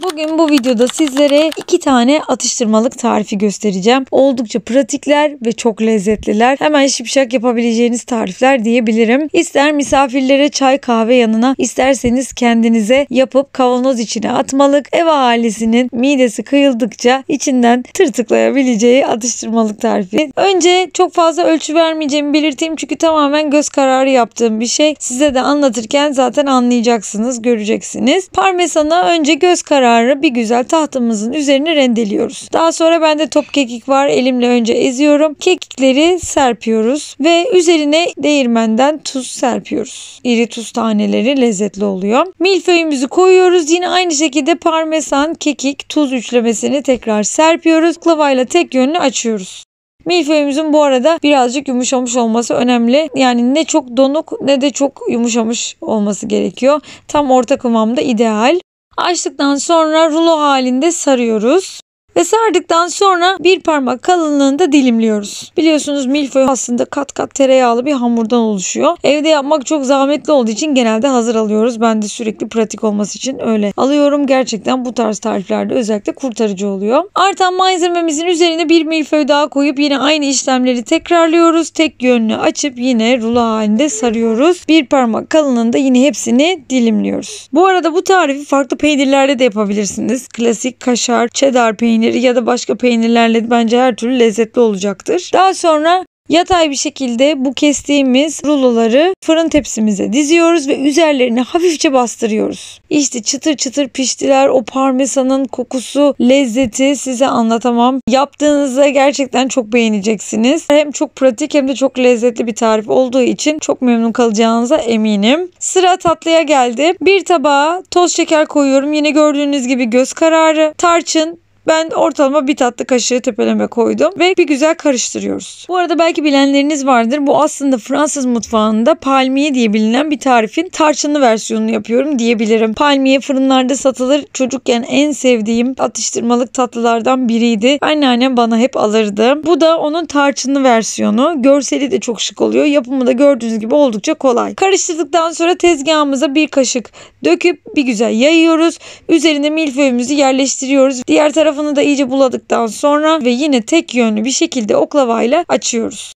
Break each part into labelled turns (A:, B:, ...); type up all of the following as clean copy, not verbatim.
A: Bugün bu videoda sizlere 2 tane atıştırmalık tarifi göstereceğim. Oldukça pratikler ve çok lezzetliler. Hemen şipşak yapabileceğiniz tarifler diyebilirim. İster misafirlere çay kahve yanına, isterseniz kendinize yapıp kavanoz içine atmalık, ev ahalisinin midesi kıyıldıkça içinden tırtıklayabileceği atıştırmalık tarifi. Önce çok fazla ölçü vermeyeceğimi belirteyim çünkü tamamen göz kararı yaptığım bir şey. Size de anlatırken zaten anlayacaksınız, göreceksiniz. Parmesanı önce göz kararı bir güzel tahtamızın üzerine rendeliyoruz. Daha sonra bende top kekik var. Elimle önce eziyorum. Kekikleri serpiyoruz ve üzerine değirmenden tuz serpiyoruz. İri tuz taneleri lezzetli oluyor. Milföyümüzü koyuyoruz. Yine aynı şekilde parmesan, kekik, tuz üçlemesini tekrar serpiyoruz. Oklavayla tek yönlü açıyoruz. Milföyümüzün bu arada birazcık yumuşamış olması önemli. Yani ne çok donuk ne de çok yumuşamış olması gerekiyor. Tam orta kıvamda ideal. Açtıktan sonra rulo halinde sarıyoruz. Ve sardıktan sonra bir parmak kalınlığında dilimliyoruz. Biliyorsunuz milföy aslında kat kat tereyağlı bir hamurdan oluşuyor. Evde yapmak çok zahmetli olduğu için genelde hazır alıyoruz. Ben de sürekli pratik olması için öyle alıyorum. Gerçekten bu tarz tariflerde özellikle kurtarıcı oluyor. Artan malzememizin üzerine bir milföy daha koyup yine aynı işlemleri tekrarlıyoruz. Tek yönlü açıp yine rulo halinde sarıyoruz. Bir parmak kalınlığında yine hepsini dilimliyoruz. Bu arada bu tarifi farklı peynirlerle de yapabilirsiniz. Klasik kaşar, cheddar peyniri ya da başka peynirlerle bence her türlü lezzetli olacaktır. Daha sonra yatay bir şekilde bu kestiğimiz ruloları fırın tepsimize diziyoruz ve üzerlerine hafifçe bastırıyoruz. İşte çıtır çıtır piştiler. O parmesanın kokusu, lezzeti size anlatamam. Yaptığınızda gerçekten çok beğeneceksiniz. Hem çok pratik hem de çok lezzetli bir tarif olduğu için çok memnun kalacağınıza eminim. Sıra tatlıya geldi. Bir tabağa toz şeker koyuyorum. Yine gördüğünüz gibi göz kararı. Tarçın. Ben ortalama bir tatlı kaşığı tepeleme koydum ve bir güzel karıştırıyoruz. Bu arada belki bilenleriniz vardır. Bu aslında Fransız mutfağında palmiye diye bilinen bir tarifin tarçınlı versiyonunu yapıyorum diyebilirim. Palmiye fırınlarda satılır. Çocukken en sevdiğim atıştırmalık tatlılardan biriydi. Anneannem bana hep alırdı. Bu da onun tarçınlı versiyonu. Görseli de çok şık oluyor. Yapımı da gördüğünüz gibi oldukça kolay. Karıştırdıktan sonra tezgahımıza bir kaşık döküp bir güzel yayıyoruz. Üzerine milföyümüzü yerleştiriyoruz. Diğer tarafını da iyice buladıktan sonra ve yine tek yönlü bir şekilde oklavayla açıyoruz.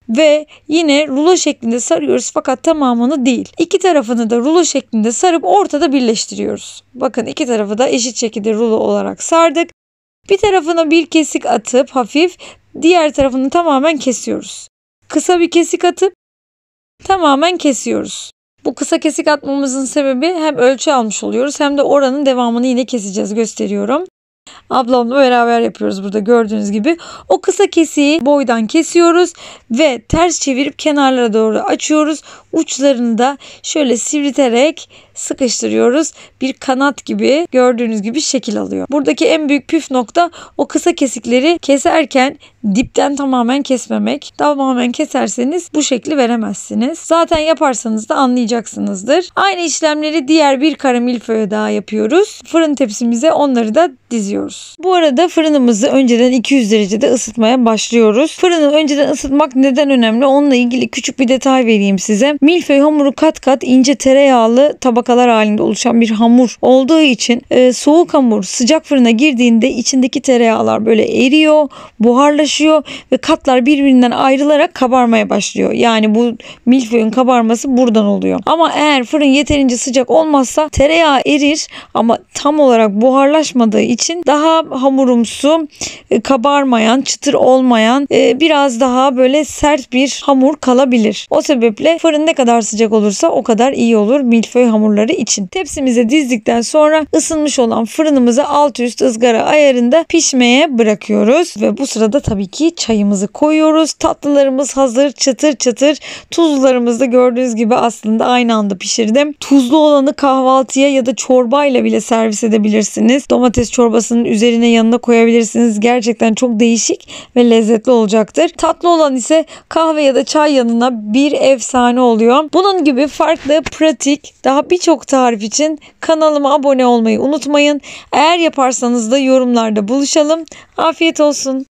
A: Ve yine rulo şeklinde sarıyoruz fakat tamamını değil. İki tarafını da rulo şeklinde sarıp ortada birleştiriyoruz. Bakın iki tarafı da eşit şekilde rulo olarak sardık. Bir tarafına bir kesik atıp hafif, diğer tarafını tamamen kesiyoruz. Kısa bir kesik atıp tamamen kesiyoruz. Bu kısa kesik atmamızın sebebi hem ölçü almış oluyoruz hem de oranın devamını yine keseceğiz, gösteriyorum. Ablamla beraber yapıyoruz burada gördüğünüz gibi. O kısa kesiği boydan kesiyoruz ve ters çevirip kenarlara doğru açıyoruz. Uçlarını da şöyle sivrilterek sıkıştırıyoruz. Bir kanat gibi gördüğünüz gibi şekil alıyor. Buradaki en büyük püf nokta o kısa kesikleri keserken dipten tamamen kesmemek. Tamamen keserseniz bu şekli veremezsiniz. Zaten yaparsanız da anlayacaksınızdır. Aynı işlemleri diğer bir kare milföye daha yapıyoruz. Fırın tepsimize onları da diziyoruz. Bu arada fırınımızı önceden 200 derecede ısıtmaya başlıyoruz. Fırını önceden ısıtmak neden önemli? Onunla ilgili küçük bir detay vereyim size. Milföy hamuru kat kat ince tereyağlı tabakalar halinde oluşan bir hamur olduğu için soğuk hamur sıcak fırına girdiğinde içindeki tereyağlar böyle eriyor, buharlaşıyor ve katlar birbirinden ayrılarak kabarmaya başlıyor. Yani bu milföyün kabarması buradan oluyor. Ama eğer fırın yeterince sıcak olmazsa tereyağı erir ama tam olarak buharlaşmadığı için daha hamurumsu, kabarmayan, çıtır olmayan, biraz daha böyle sert bir hamur kalabilir. O sebeple fırın ne kadar sıcak olursa o kadar iyi olur milföy hamurları için. Tepsimize dizdikten sonra ısınmış olan fırınımızı alt üst ızgara ayarında pişmeye bırakıyoruz ve bu sırada tabii ki çayımızı koyuyoruz. Tatlılarımız hazır, çıtır çıtır. Tuzlularımızı da gördüğünüz gibi aslında aynı anda pişirdim. Tuzlu olanı kahvaltıya ya da çorbayla bile servis edebilirsiniz. Domates çorbasının üzerine yanına koyabilirsiniz. Gerçekten çok değişik ve lezzetli olacaktır. Tatlı olan ise kahve ya da çay yanına bir efsane oluyor. Bunun gibi farklı, pratik, daha birçok tarif için kanalıma abone olmayı unutmayın. Eğer yaparsanız da yorumlarda buluşalım. Afiyet olsun.